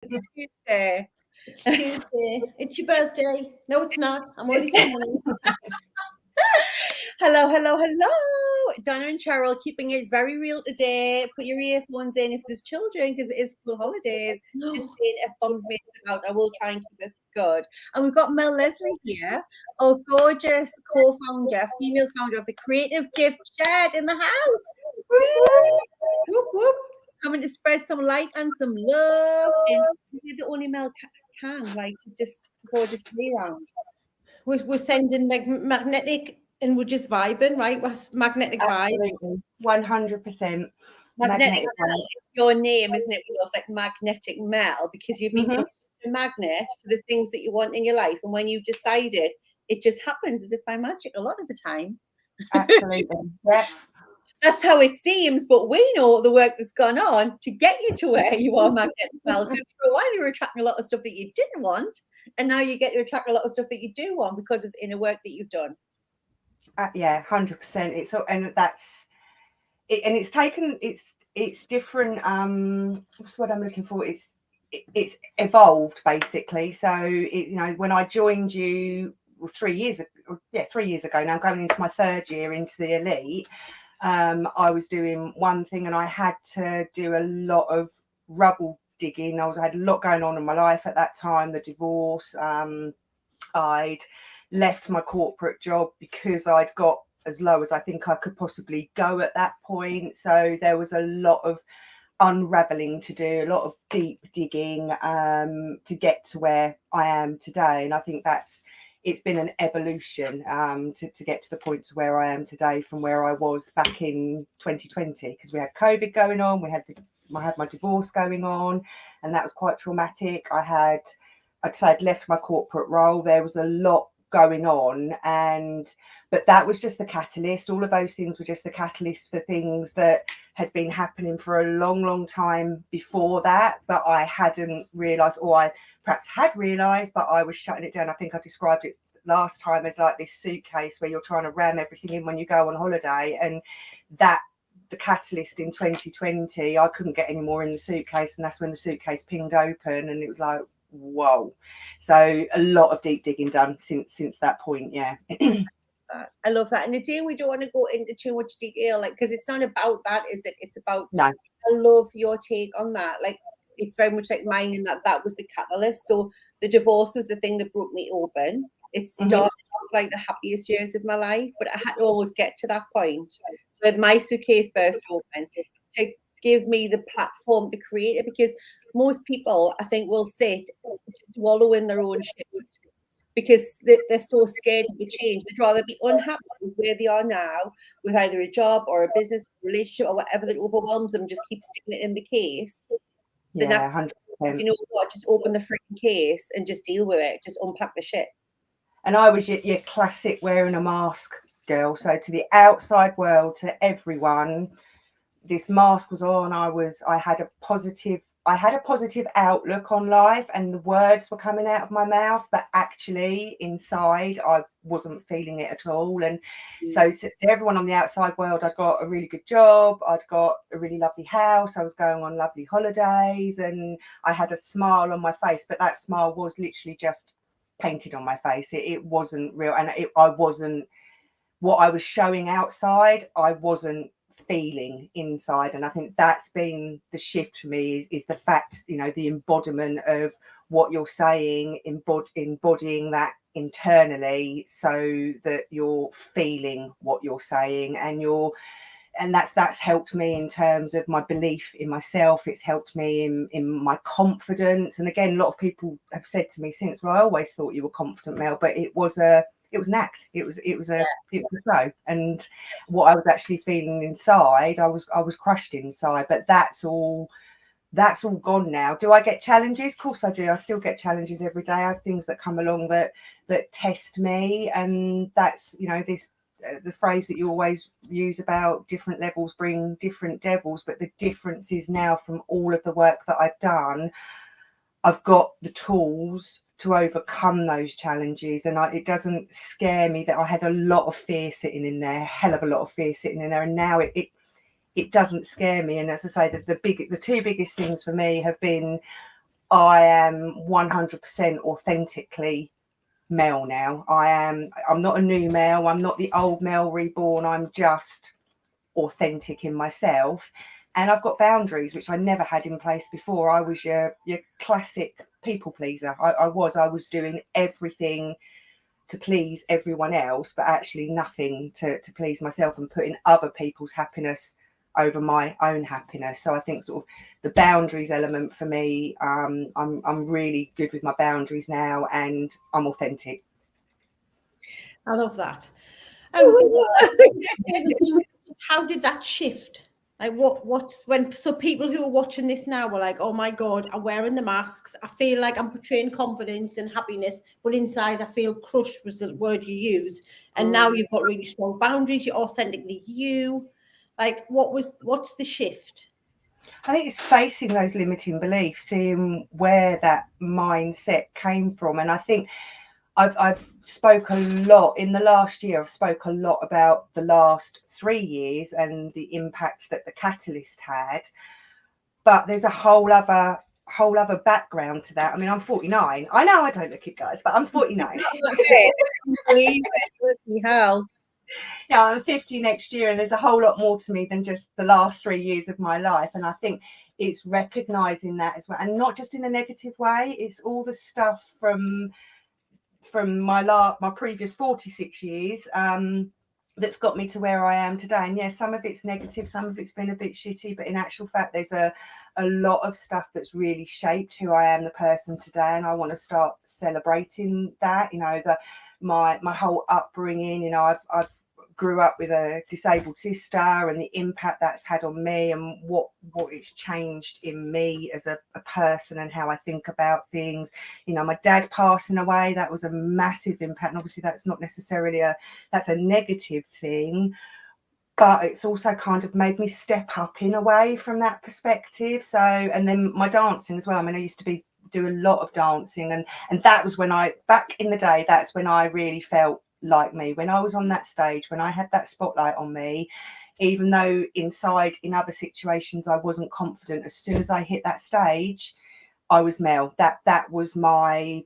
It's Tuesday. It's Tuesday. It's your birthday. No, it's not. I'm only someone. Hello. Donna and Cheryl keeping it very real today. Put your earphones in if there's children because it is school holidays. Just saying F-bombs made it out. I will try and keep it good. And we've got Mel Leslie here, our gorgeous co-founder, female founder of the Creative Gift Shed in the house. Whoop, whoop. Coming to spread some light and some love. And you're the only Mel can. Like, she's just gorgeous to be around. We're sending like magnetic, and we're just vibing, right? We're magnetic vibes. Absolutely, 100%. Magnetic Mel is your name, isn't it? It's like Magnetic Mel because you've been such a magnet for the things that you want in your life, and when you decide it just happens as if by magic a lot of the time. Absolutely, yeah. That's how it seems, but we know the work that's gone on to get you to where you are, Magnetic Mel. Because for a while you were attracting a lot of stuff that you didn't want, and now you get to attract a lot of stuff that you do want because of the inner work that you've done. Yeah, 100%. It's and that's it, and it's taken. It's different. What's the word I'm looking for? It's evolved basically. So when I joined you 3 years ago, 3 years ago now, I'm going into my third year into the elite. I was doing one thing and I had to do a lot of rubble digging. I had a lot going on in my life at that time, the divorce. I'd left my corporate job because I'd got as low as I think I could possibly go at that point. So there was a lot of unraveling to do, a lot of deep digging to get to where I am today. And I think it's been an evolution to get to the point to where I am today from where I was back in 2020, because we had COVID going on, I had my divorce going on, and that was quite traumatic. I'd left my corporate role. There was a lot going on, but that was just the catalyst. All of those things were just the catalyst for things that had been happening for a long time before that, but I hadn't realized, or I perhaps had realized, but I was shutting it down. I think I described it last time as like this suitcase where you're trying to ram everything in when you go on holiday, and that the catalyst in 2020, I couldn't get any more in the suitcase, and that's when the suitcase pinged open, and it was like, whoa. So a lot of deep digging done since that point. Yeah. I love that. And again, we don't want to go into too much detail, like, because it's not about that, is it? It's about, no. I love your take on that. Like, it's very much like mine in that was the catalyst. So the divorce was the thing that broke me open. It started off like the happiest years of my life, but I had to always get to that point where my suitcase burst open to give me the platform to create it. Because most people, I think, will sit just wallow in their own shit because they're so scared of the change. They'd rather be unhappy with where they are now, with either a job or a business, relationship, or whatever that overwhelms them, just keep sticking it in the case. Yeah, 100%. You know what? Just open the freaking case and just deal with it. Just unpack the shit. And I was your classic wearing a mask girl. So to the outside world, to everyone, this mask was on. I had a positive outlook on life, and the words were coming out of my mouth, but actually inside I wasn't feeling it at all. And so to everyone on the outside world, I'd got a really good job, I'd got a really lovely house, I was going on lovely holidays, and I had a smile on my face, but that smile was literally just painted on my face. It wasn't real, and I wasn't, what I was showing outside, I wasn't feeling inside. And I think that's been the shift for me, is the fact, the embodiment of what you're saying, embodying that internally so that you're feeling what you're saying, and that's helped me in terms of my belief in myself. It's helped me in my confidence. And again, a lot of people have said to me since, well, I always thought you were confident, Mel, but it was an act. It was a flow. And what I was actually feeling inside, I was crushed inside. But that's all gone now. Do I get challenges? Of course I do. I still get challenges every day. I have things that come along that test me, and that's the phrase that you always use about different levels bring different devils. But the difference is now, from all of the work that I've done, I've got the tools to overcome those challenges, and it doesn't scare me that I had a lot of fear sitting in there, hell of a lot of fear sitting in there, and now it doesn't scare me. And as I say, the two biggest things for me have been, I am 100% authentically Mel now. I'm not a new Mel. I'm not the old Mel reborn. I'm just authentic in myself. And I've got boundaries, which I never had in place before. I was your classic people pleaser. I was doing everything to please everyone else, but actually nothing to please myself, and putting other people's happiness over my own happiness. So I think sort of the boundaries element for me, I'm really good with my boundaries now, and I'm authentic. I love that. How did that shift? Like what's when, so people who are watching this now were like, oh my God, I'm wearing the masks. I feel like I'm portraying confidence and happiness, but inside I feel crushed, was the word you use. And now you've got really strong boundaries. You're authentically you. Like what's the shift? I think it's facing those limiting beliefs, seeing where that mindset came from. And I think I've spoke a lot in the last year. I've spoke a lot about the last 3 years and the impact that the catalyst had. But there's a whole other background to that. I mean, I'm 49. I know I don't look it, guys, but I'm 49. Believe it, hell. Yeah, I'm 50 next year, and there's a whole lot more to me than just the last 3 years of my life. And I think it's recognizing that as well, and not just in a negative way. It's all the stuff from my previous 46 years that's got me to where I am today. And yes, some of it's negative, some of it's been a bit shitty, but in actual fact there's a lot of stuff that's really shaped who I am, the person today. And I want to start celebrating that, my whole upbringing. I've grew up with a disabled sister, and the impact that's had on me, and what it's changed in me as a person, and how I think about things. My dad passing away, that was a massive impact, and obviously that's not necessarily that's a negative thing, but it's also kind of made me step up in a way from that perspective. So, and then my dancing as well. I mean, I used to do a lot of dancing, and that was when back in the day, that's when I really felt like me, when I was on that stage, when I had that spotlight on me. Even though inside in other situations I wasn't confident, as soon as I hit that stage, I was Mel. That was I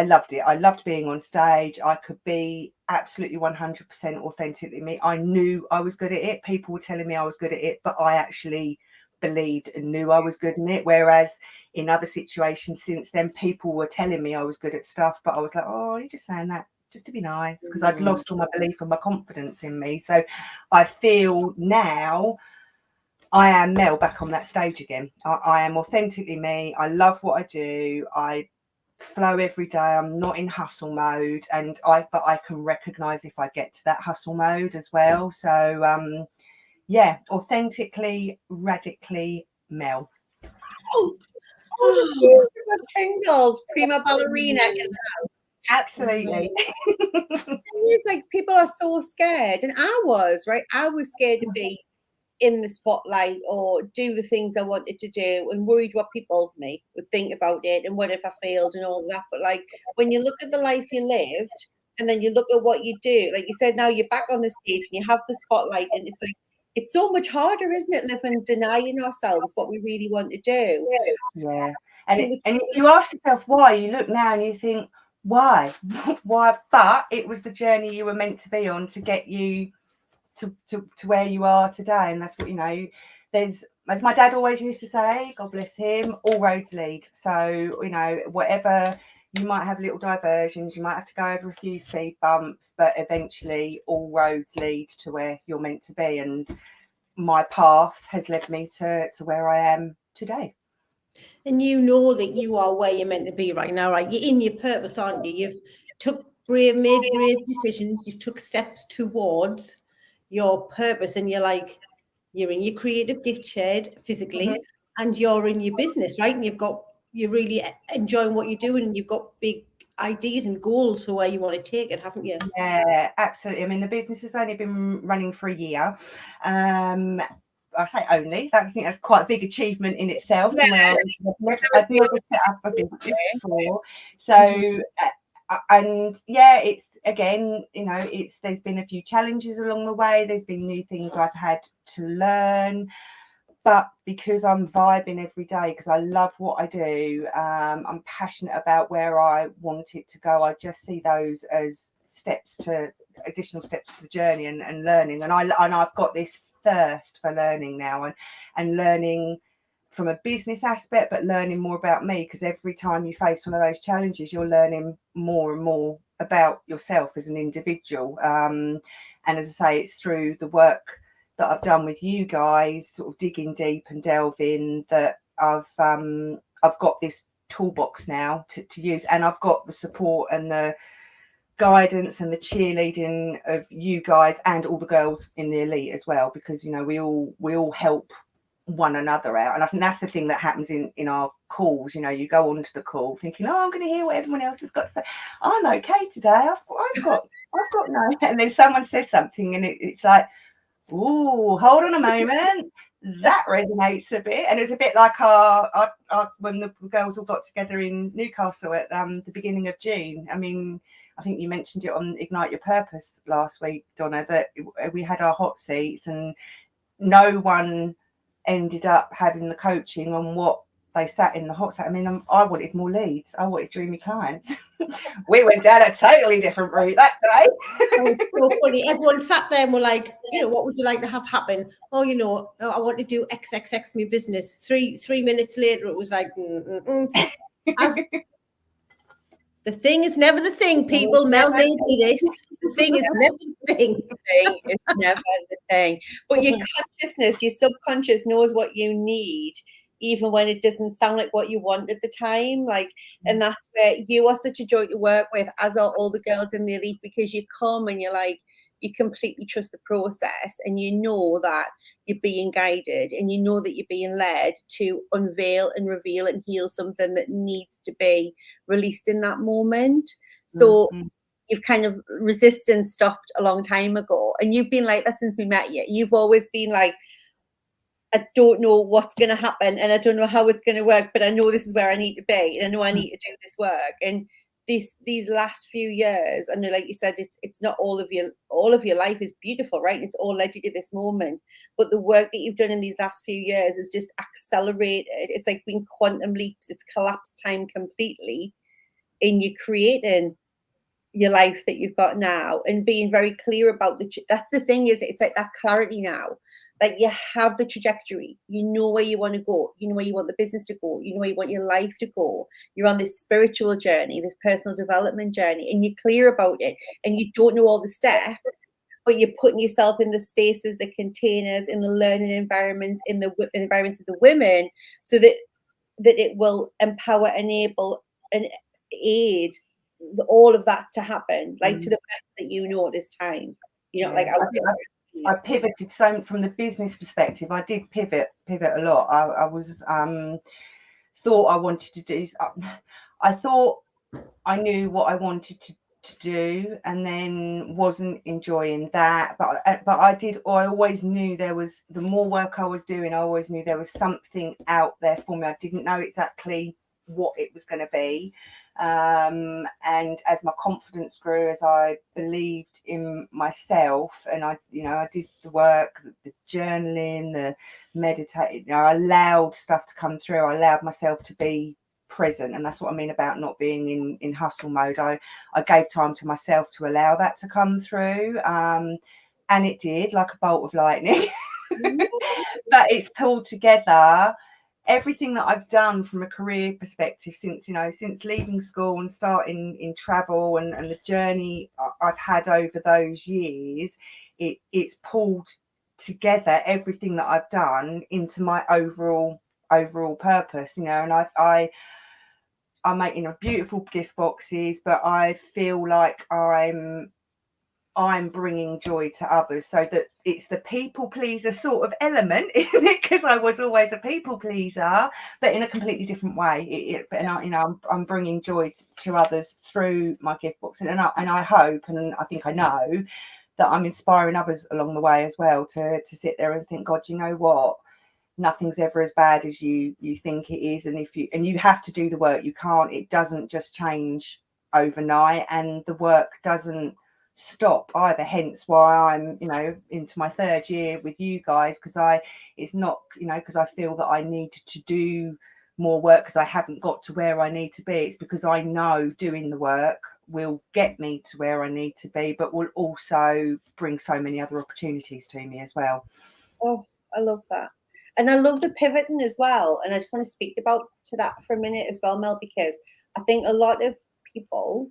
loved it. I loved being on stage. I could be absolutely 100% authentically me. I knew I was good at it. People were telling me I was good at it, but I actually believed and knew I was good in it. Whereas in other situations since then, people were telling me I was good at stuff, but I was like, oh, you're just saying that just to be nice, because I'd lost all my belief and my confidence in me. So I feel now I am Mel back on that stage again. I am authentically me. I love what I do. I flow every day. I'm not in hustle mode, but I can recognize if I get to that hustle mode as well. So yeah, authentically, radically Mel. Oh, tingles, prima ballerina. Absolutely. It's like people are so scared, and I was scared to be in the spotlight or do the things I wanted to do, and worried what people would think about it, and what if I failed and all that. But like, when you look at the life you lived, and then you look at what you do, like you said, now you're back on the stage and you have the spotlight, and it's like, it's so much harder, isn't it, living denying ourselves what we really want to do. Yeah. And you ask yourself why. You look now and you think, why? Why? But it was the journey you were meant to be on to get you to where you are today. And that's what, there's, as my dad always used to say, God bless him, all roads lead. So, whatever, you might have little diversions, you might have to go over a few speed bumps, but eventually all roads lead to where you're meant to be. And my path has led me to where I am today. And you know that you are where you're meant to be right now, right? You're in your purpose, aren't you? You've made brave decisions. You've took steps towards your purpose, and you're in your creative gift shed physically, and you're in your business, right? And you're really enjoying what you're doing, and you've got big ideas and goals for where you want to take it, haven't you? Yeah, absolutely. I mean, the business has only been running for a year. I say only. I think that's quite a big achievement in itself. Yeah. I've never set up a business before. So, and yeah, it's again, there's been a few challenges along the way. There's been new things I've had to learn. But because I'm vibing every day, because I love what I do, I'm passionate about where I want it to go. I just see those as additional steps to the journey and learning. And I've got this thirst for learning now, and learning from a business aspect, but learning more about me, because every time you face one of those challenges, you're learning more and more about yourself as an individual. And as I say, it's through the work that I've done with you guys, sort of digging deep and delving, that I've got this toolbox now to use, and I've got the support and the guidance and the cheerleading of you guys and all the girls in the elite as well, because we all help one another out. And I think that's the thing that happens in our calls. You go onto the call thinking, oh, I'm going to hear what everyone else has got to say. I'm okay today. I've got no. And then someone says something, and it's like, oh, hold on a moment. That resonates a bit. And it's a bit like our when the girls all got together in Newcastle at the beginning of June. I mean, I think you mentioned it on Ignite Your Purpose last week, Donna, that we had our hot seats and no one ended up having the coaching on what they sat in the hot seat. I mean, I wanted more leads. I wanted dreamy clients. We went down a totally different route that day. It was so funny. Everyone sat there and were like, what would you like to have happen? Oh, I want to do XXX my business. Three minutes later, it was like, As the thing is never the thing, people. Mel made me this. The thing is never the thing. It's never the thing. But your consciousness, your subconscious knows what you need, even when it doesn't sound like what you want at the time. And that's where you are such a joy to work with, as are all the girls in the elite, because you come and you're like, you completely trust the process, and you know that you're being guided, and you know that you're being led to unveil and reveal and heal something that needs to be released in that moment. So you've kind of resistance stopped a long time ago, and you've been like that since we met you. You've always been like, I don't know what's going to happen, and I don't know how it's going to work, but I know this is where I need to be, and I know I need to do this work. And these last few years, I know, like you said, it's not all of your life is beautiful, right? It's all led you to this moment, but the work that you've done in these last few years is just accelerated. It's like been quantum leaps. It's collapsed time completely, and you're creating your life that you've got now, and being very clear about that's the thing, is it's like that clarity now. Like, you have the trajectory, you know where you want to go, you know where you want the business to go, you know where you want your life to go. You're on this spiritual journey, this personal development journey, and you're clear about it, and you don't know all the steps, but you're putting yourself in the spaces, the containers, in the learning environments, in the environments of the women, so that it will empower, enable, and aid all of that to happen, like to the best that you know at this time. I pivoted so from the business perspective. I did pivot a lot. I was thought I wanted to do. I thought I knew what I wanted to do, and then wasn't enjoying that. But I always knew there was, the more work I was doing, I always knew there was something out there for me. I didn't know exactly what it was going to be. And as my confidence grew, as I believed in myself, and I did the work, the journaling, the meditating, I allowed stuff to come through. I allowed myself to be present, and that's what I mean about not being in hustle mode. I gave time to myself to allow that to come through, and it did, like a bolt of lightning. But it's pulled together. Everything that I've done from a career perspective since leaving school and starting in travel, and the journey I've had over those years, it's pulled together everything that I've done into my overall purpose, and I'm making beautiful gift boxes, but I feel like I'm bringing joy to others, so that it's the people pleaser sort of element in it, because I was always a people pleaser, but in a completely different way. I'm bringing joy to others through my gift box, and I hope, and I think I know that I'm inspiring others along the way as well to sit there and think, God, you know what? Nothing's ever as bad as you think it is, and you have to do the work. It doesn't just change overnight, and the work doesn't stop either, hence why I'm, you know, into my 3rd year with you guys, because it's not, you know, because I feel that I need to do more work because I haven't got to where I need to be. It's because I know doing the work will get me to where I need to be, but will also bring so many other opportunities to me as well. Oh, I love that. And I love the pivoting as well. And I just want to speak to that for a minute as well, Mel, because I think a lot of people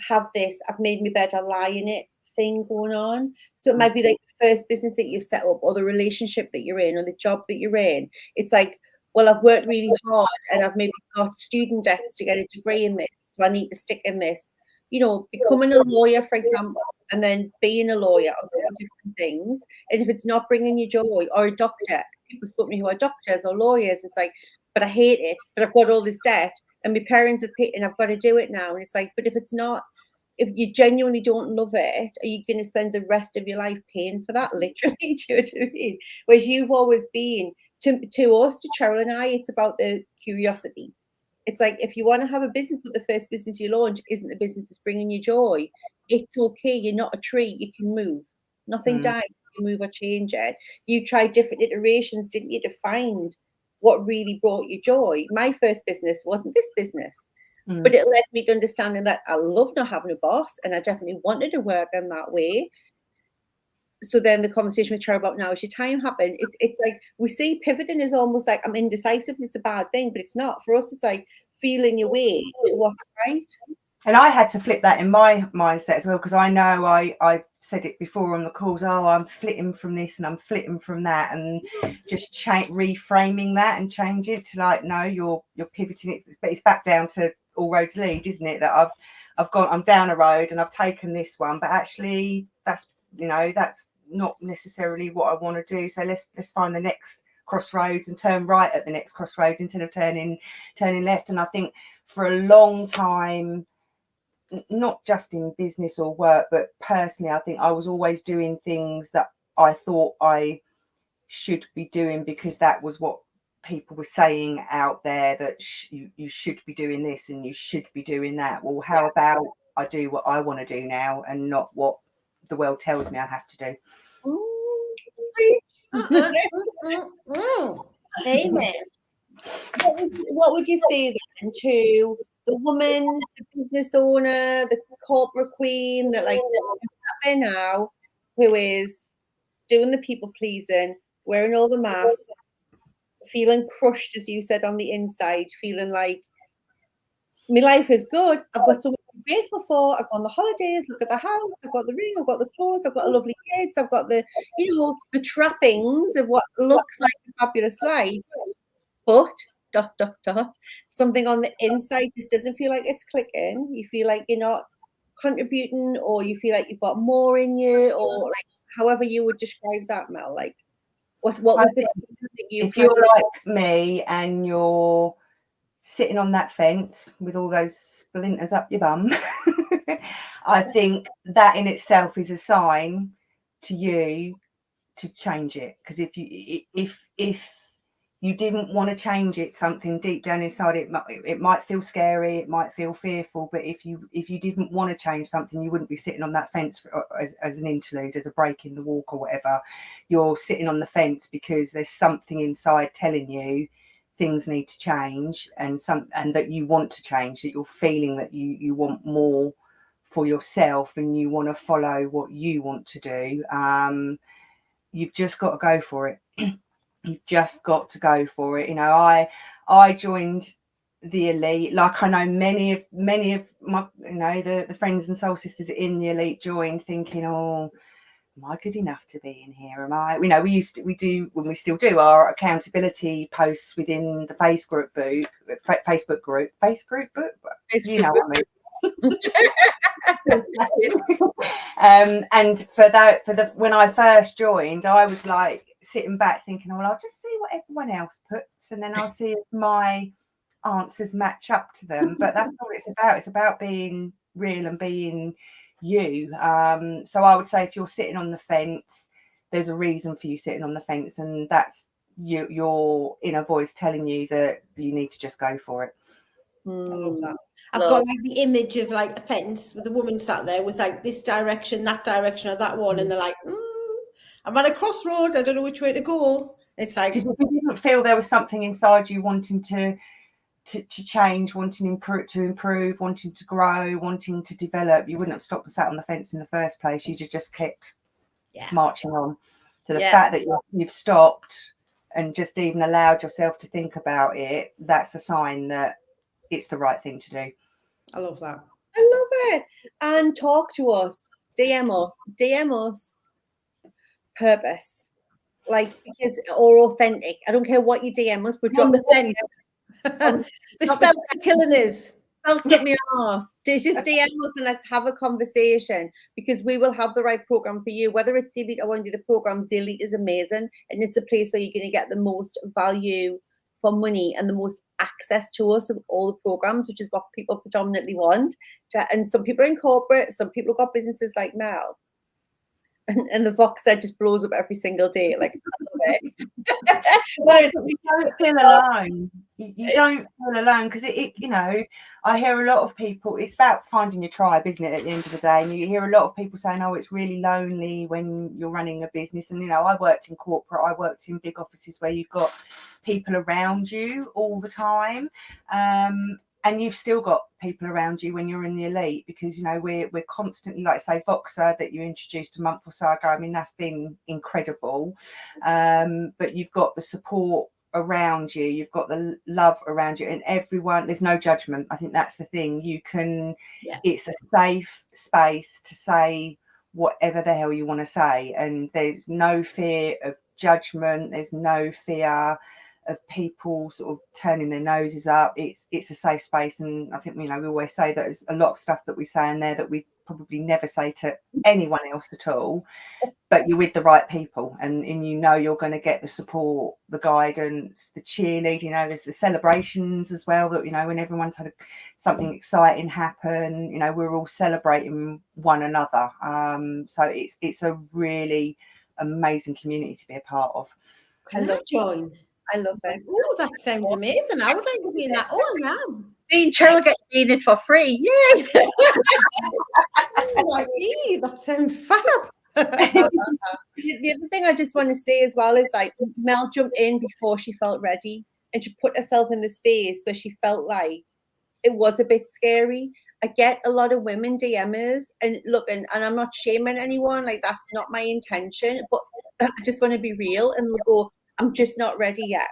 have this "I've made my bed, I lie in it" thing going on. So it might be like the first business that you've set up, or the relationship that you're in, or the job that you're in. It's like, well, I've worked really hard and I've maybe got student debts to get a degree in this, so I need to stick in this. You know, becoming a lawyer, for example, and then being a lawyer of all different things. And if it's not bringing you joy, or a doctor, people spoke to me who are doctors or lawyers, it's like, but I hate it, but I've got all this debt and my parents have paid and I've got to do it now. And it's like, but if it's not, if you genuinely don't love it, are you going to spend the rest of your life paying for that? Literally, do you know what I mean? Whereas you've always been, to us, to Cheryl and I, it's about the curiosity. It's like, if you want to have a business, but the first business you launch isn't the business that's bringing you joy, it's okay. You're not a tree. You can move. Nothing dies if you move or change it. You tried different iterations, didn't you, to find what really brought you joy. My first business wasn't this business. But it led me to understanding that I love not having a boss, and I definitely wanted to work in that way. So then the conversation with her about now is your time happened. It's like we see pivoting is almost like I'm indecisive and it's a bad thing, but it's not. For us, it's like feeling your way to what's right. And I had to flip that in my mindset as well, because I know I said it before on the calls, oh, I'm flitting from this and I'm flitting from that, and just reframing that and change it to like, no, you're pivoting it. But it's back down to all roads lead, isn't it? That I'm down a road and I've taken this one, but actually that's, you know, that's not necessarily what I want to do. So let's find the next crossroads and turn right at the next crossroads instead of turning left. And I think for a long time, not just in business or work, but personally, I think I was always doing things that I thought I should be doing because that was what people were saying out there, that you should be doing this and you should be doing that. Well, how about I do what I want to do now and not what the world tells me I have to do? Amen. What would you say then to the woman, the business owner, the corporate queen that like there now, who is doing the people pleasing, wearing all the masks, feeling crushed, as you said, on the inside, feeling like my life is good. I've got so much to be grateful for. I've gone on the holidays. Look at the house. I've got the ring. I've got the clothes. I've got a lovely kids. I've got the, you know, the trappings of what looks like a fabulous life. But something on the inside just doesn't feel like it's clicking. You feel like you're not contributing, or you feel like you've got more in you, or like however you would describe that, Mel. Like what was the that you if you're like me and you're sitting on that fence with all those splinters up your bum, I think that in itself is a sign to you to change it. Because if you didn't want to change it, something deep down inside it might feel scary, it might feel fearful, but if you didn't want to change something, you wouldn't be sitting on that fence as an interlude, as a break in the walk or whatever. You're sitting on the fence because there's something inside telling you things need to change, and that you want to change, that you're feeling that you want more for yourself and you want to follow what you want to do. You've just got to go for it. You've just got to go for it. You know, I joined the elite, like I know many of my, you know, the friends and soul sisters in the elite joined thinking, oh, am I good enough to be in here? Am I, you know, we still do our accountability posts within the Facebook group, you know what I mean. And when I first joined, I was like sitting back thinking, oh, well, I'll just see what everyone else puts, and then I'll see if my answers match up to them. But that's all it's about. It's about being real and being you. So I would say if you're sitting on the fence, there's a reason for you sitting on the fence, and that's your inner voice telling you that you need to just go for it. I love that. I've Love. got like the image of like a fence with a woman sat there with like this direction, or that one, and they're like, I'm at a crossroads. I don't know which way to go. It's like, because if you didn't feel there was something inside you wanting to change, wanting to improve, wanting to grow, wanting to develop, you wouldn't have stopped and sat on the fence in the first place. You'd have just kept marching on. So the fact that you've stopped and just even allowed yourself to think about it, that's a sign that it's the right thing to do. I love that. I love it. And talk to us, DM us purpose, like, because, or authentic. I don't care what you DM us, but drop the fence. The spells are killing us. Spells up my arse. Just DM us and let's have a conversation, because we will have the right program for you. Whether it's the Elite or one of the programs, the Elite is amazing, and it's a place where you're going to get the most value for money and the most access to us of all the programs, which is what people predominantly want. And some people are in corporate, some people have got businesses like Mel. And the Voxer just blows up every single day. Like, I love it. Well, you don't feel alone. You don't feel alone, because it, you know, I hear a lot of people, it's about finding your tribe, isn't it, at the end of the day? And you hear a lot of people saying, oh, it's really lonely when you're running a business. And, you know, I worked in corporate, I worked in big offices where you've got people around you all the time. And you've still got people around you when you're in the Elite, because, you know, we're constantly, like, say, Voxer that you introduced a month or so ago. I mean, that's been incredible. But you've got the support around you, you've got the love around you, and everyone, there's no judgment. I think that's the thing. You can, it's a safe space to say whatever the hell you want to say, and there's no fear of judgment. There's no fear of people sort of turning their noses up. It's a safe space, and I think, you know, we always say that there's a lot of stuff that we say in there that we probably never say to anyone else at all, but you're with the right people, and you know you're going to get the support, the guidance, the cheerleading. You know, there's the celebrations as well, that, you know, when everyone's had something exciting happen, you know, we're all celebrating one another. So it's a really amazing community to be a part of. Can I join? I love it. Oh, that sounds amazing. I would like to be in that. Oh, I am. Me and Cheryl get it for free. Yay! Like, that sounds fab. The other thing I just want to say as well is, like, Mel jumped in before she felt ready, and she put herself in the space where she felt like it was a bit scary. I get a lot of women DMers, and look, and I'm not shaming anyone, like, that's not my intention, but I just want to be real and go, I'm just not ready yet.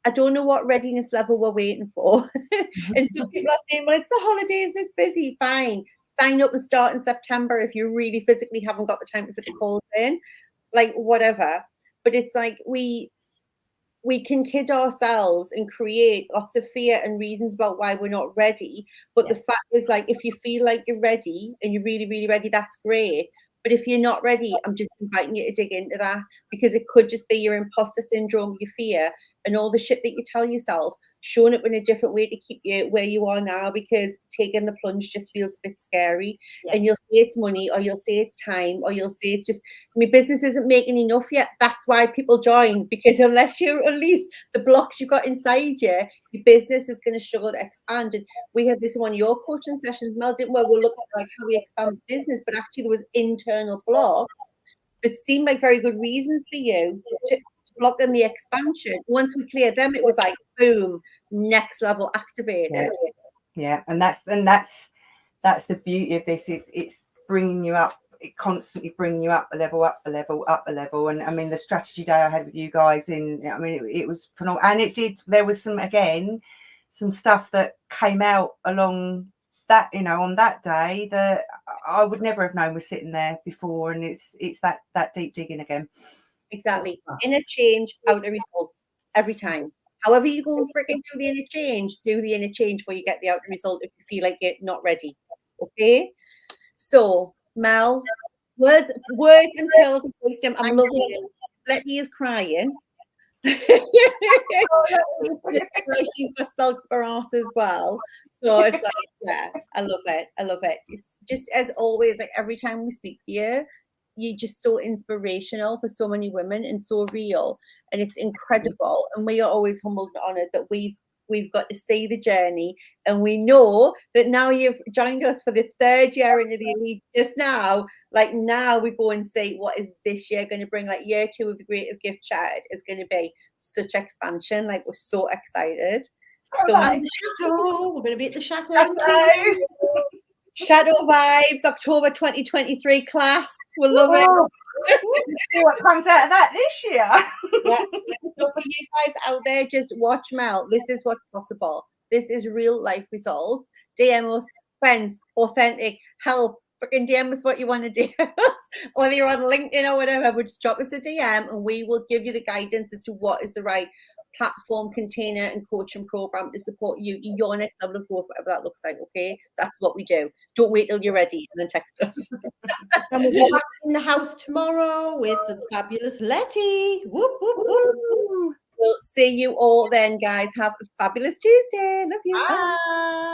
I don't know what readiness level we're waiting for. And some people are saying, well, it's the holidays, it's busy. Fine. Sign up and start in September if you really physically haven't got the time to put the calls in. Like, whatever. But it's like we can kid ourselves and create lots of fear and reasons about why we're not ready. But the fact is, like, if you feel like you're ready and you're really, really ready, that's great. But if you're not ready, I'm just inviting you to dig into that, because it could just be your imposter syndrome, your fear, and all the shit that you tell yourself, showing up in a different way to keep you where you are now, because taking the plunge just feels a bit scary. And you'll say it's money, or you'll say it's time, or you'll say it's just, my business isn't making enough yet. That's why people join, because unless you release the blocks you've got inside you, your business is going to struggle to expand. And we had this one, your coaching sessions, Mel, didn't we? We'll look at, like, how we expand the business, but actually there was internal blocks that seemed like very good reasons for you to block in the expansion. Once we cleared them, it was like, boom, next level activated. Yeah, and that's the beauty of this. It's bringing you up, it constantly bringing you up a level, up a level, up a level. And I mean, the strategy day I had with you guys it was phenomenal. And there was some stuff that came out along that, you know, on that day that I would never have known was sitting there before. And it's that deep digging again. Exactly. Inner change, outer results every time. However you go and freaking do the inner change before you get the outer result if you feel like you're not ready. Okay? So, Mel, words and pearls of wisdom. I'm loving it. Letty is crying. She's got spelled sparse as well. So it's like, yeah, I love it. It's just, as always, like, every time we speak here, you're just so inspirational for so many women and so real, and it's incredible. And we are always humbled and honored that we've we've got to see the journey. And we know that now you've joined us for the 3rd year into the elite just now. Like now we go and see what is this year going to bring. Like year 2 of the Creative Gift Chat is going to be such expansion. Like we're so excited. So And the chateau. We're going to be at the chateau in 2 years. Shadow Vibes, October 2023 class. We'll love it. See what comes out of that this year. Yeah. So for you guys out there, just watch Mel. This is what's possible. This is real life results. DM us, friends, authentic, help. Freaking DM us what you want to do. Whether you're on LinkedIn or whatever, but just drop us a DM and we will give you the guidance as to what is the right platform, container, and coaching program to support you in your next level of growth, whatever that looks like. Okay, that's what we do. Don't wait till you're ready and then text us. And we'll be back in the house tomorrow with the fabulous Letty. Whoop, whoop, whoop. We'll see you all then, guys. Have a fabulous Tuesday. Love you. Bye.